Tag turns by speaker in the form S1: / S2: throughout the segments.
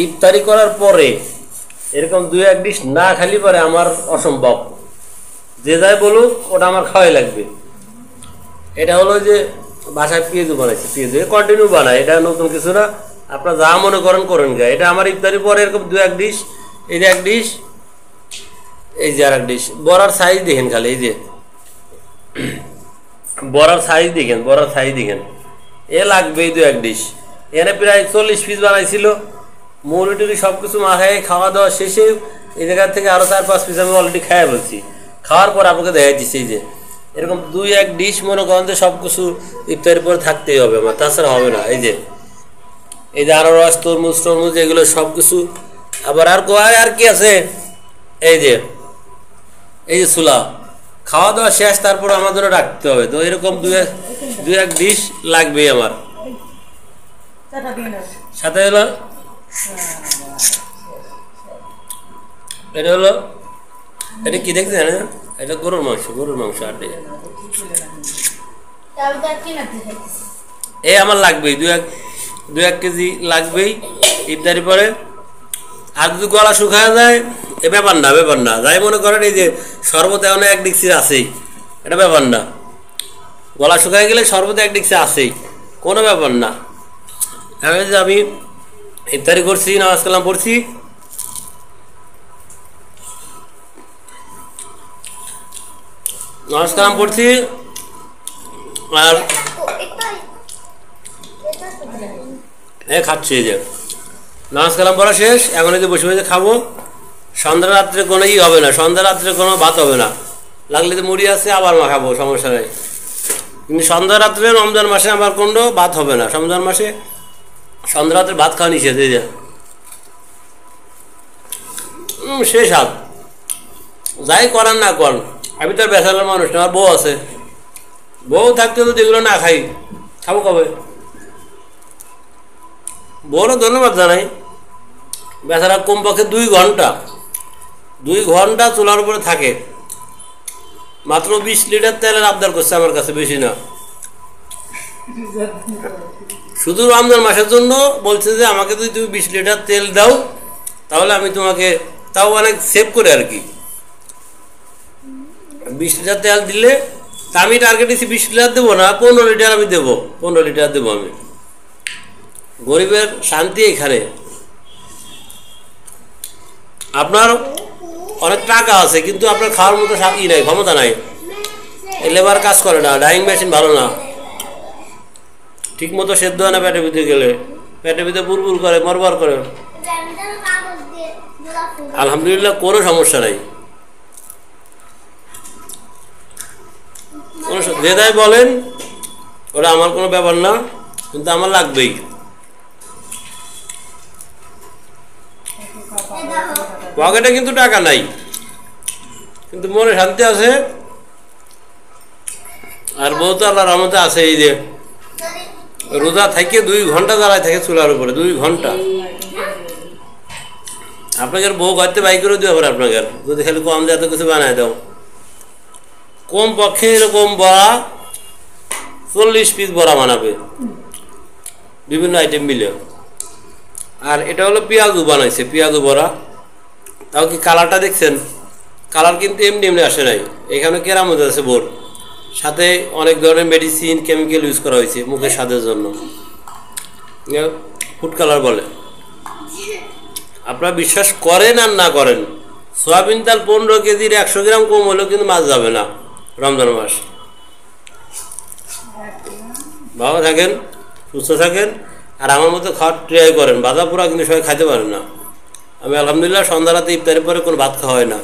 S1: ইফতারি করার পরে এরকম 2-1 ডিশ না খালি পরে আমার অসম্ভব, যে যাই বলুক ওটা আমার খাওয়াই লাগবে। এটা হলো যে বাসায় পেঁয়াজু বানাইছে, পেঁয়াজু কন্টিনিউ বানায়, এটা নতুন কিছু না, আপনারা যা মনে করেন করেন গা। এটা আমার ইফতারির পরে এরকম 2-1 ডিশ, এই যে 1 ডিশ, এই যে আর 1 ডিশ। বড়ার সাইজ দেখেন খালি, এই যে বড়ার সাইজ দেখেন, বড়ার সাইজ দেখেন, এ লাগবে এই 2-1 ডিশ। এখানে প্রায় 40 পিস বানাইছিল, মুড়ি টুড়ি সব কিছু মাখায় খাওয়া দাওয়া শেষে এই জায়গা থেকে আরও 4-5 পিস আমি অলরেডি খাইয়া বলছি। খাওয়ার পর আপনাকে দেখা দিচ্ছি যে এরকম 2-1 ডিশ মনে করেন যে সব কিছু ইফতারের পরে থাকতেই হবে আমার, তাছাড়া হবে না। এই যে আনারস, তরমুজ টরমুজ এগুলো সব কিছু। আবার আর কি আছে, এই যে ছোলা, খাওয়া দাওয়া শেষ তারপর আমার জন্য রাখতে হবে। তো এরকম 2-1 ডিশ লাগবেই আমার। সাথে হলো এটা কি দেখছেন, এটা গরুর মাংস আর এই আমার লাগবেই 2-1 কেজি লাগবেই ইফতারি পরে। আর যদি গলা শুকায় যায় এ ব্যাপার না, যাই মনে করেন এই যে শরবত এমন 1 ডিক্সি আছেই, এটা ব্যাপার না। গলা শুকায় গেলে শরবত 1 ডিক্সি আছেই, কোনো ব্যাপার না। আমি ইফতারি করছি, নামাজ কালাম পড়ছি, আর খাচ্ছি। এই যে নামাজ কালাম পড়া শেষ, এখন এই যে বসে বসে খাবো। সন্ধ্যা রাত্রে কোনো হবে না, সন্ধ্যা রাত্রে কোনো ভাত হবে না, লাগলে তো মুড়ি আছে আবার মাখাবো, সমস্যা নেই। কিন্তু সন্ধ্যা রাত্রে রমজান মাসে আমার কোনো ভাত হবে না, রমজান মাসে সন্ধ্যা রাত্রে ভাত খাওয়া নিষেধ। এই যে শেষ হাত, যাই করার না কর, আমি তো আর বেসালার মানুষ না, আমার বউ আছে, বউ থাকতে তো যেগুলো না খাই খাবো কবে? বউরও ধন্যবাদ জানাই, বেচারা কমপক্ষে 2 ঘন্টা চুলার উপরে থাকে, মাত্র 20 লিটার তেলের আবদার করছে আমার কাছে, বেশি না। শুধু রমজান মাসের জন্য বলছে যে আমাকে যদি তুমি 20 লিটার তেল দাও তাহলে আমি তোমাকে, তাও অনেক সেভ করে আর কি, 20 লিটার তেল দিলে তা আমি টার্গেট দিচ্ছি 20 লিটার দেবো না, 15 লিটার আমি দেবো, 15 লিটার দেবো আমি। গরিবের শান্তি এখানে। আপনার অনেক টাকা আছে কিন্তু আপনার খাওয়ার মতো শান্তি নাই, ক্ষমতা নাই, লেবার কাজ করে না, ডাইং মেশিন ভালো না, ঠিক মতো সেদ্ধ হয় না, পেটের ভিতরে গেলে পেটের ভিতরে বুলবুল করে, মরবার করে। আলহামদুলিল্লাহ কোনো সমস্যা নাই, যেটাই বলেন ওটা আমার কোনো ব্যাপার না, কিন্তু আমার লাগবেই। পকেটে কিন্তু টাকা নাই, কিন্তু মনে শান্তি আছে, আর বউ তো আল্লাহর রহমতে আছে। এই যে রোজা থেকে 2 ঘন্টা দাঁড়ায় থাকে চুলার উপরে, 2 ঘন্টা। আপনাকে বউ ঘরতে বাই করে দেওয়া পারে, আপনাকে যদি খালি কম দিয়ে এত কিছু বানায় দাও, কম পক্ষে এরকম বড়া 40 পিস বড়া বানাবে, বিভিন্ন আইটেম মিলে। আর এটা হলো পেঁয়াজু বানাইছে, পেঁয়াজু বড়া। তাও কি কালারটা দেখছেন, কালার কিন্তু এমনি আসে নাই, এখানে কেরামত আছে বোর, সাথে অনেক ধরনের মেডিসিন কেমিক্যাল ইউজ করা হয়েছে মুখের স্বাদের জন্য, ফুড কালার বলে। আপনারা বিশ্বাস করেন আর না করেন, সয়াবিন তেল 15 কেজির 100 গ্রাম কম হলেও কিন্তু মাছ যাবে না রমজান মাস। ভালো থাকেন, সুস্থ থাকেন, আর আমার মতো খাওয়ার ট্রাই করেন। বাজা পোড়া কিন্তু সবাই খাইতে পারেন না। আমি আলহামদুলিল্লাহ সন্ধ্যা রাতে ইফতারের পরে কোনো ভাত খাওয়া হয় না,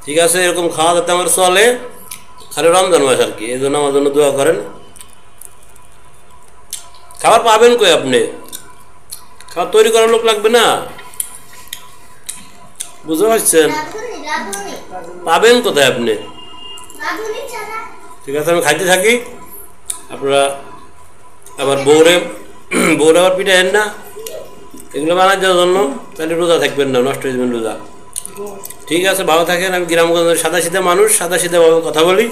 S1: ঠিক আছে? এরকম খাওয়া যাতে আমার চলে, খালি রমজান মাস আর কি, এই জন্য আমার জন্য দোয়া করেন। খাবার পাবেন কই আপনি? খাবার তৈরি করার লোক লাগবে না, বুঝতে পারছেন? পাবেন কোথায় আপনি? ঠিক আছে, আমি খাইতে থাকি, আপনারা আবার বউরে আবার পিঠাইন না, এগুলো বানার জন্য, তাহলে রোজা থাকবেন না, নষ্ট হয়ে যাবেন রোজা। ঠিক আছে, ভালো থাকেন। আমি গ্রামগঞ্জের সাদা সিধা মানুষ, সাদা সিধাভাবে কথা বলি,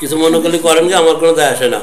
S1: কিছু মনে করলে করেন যে আমার কোনো দায় আসে না।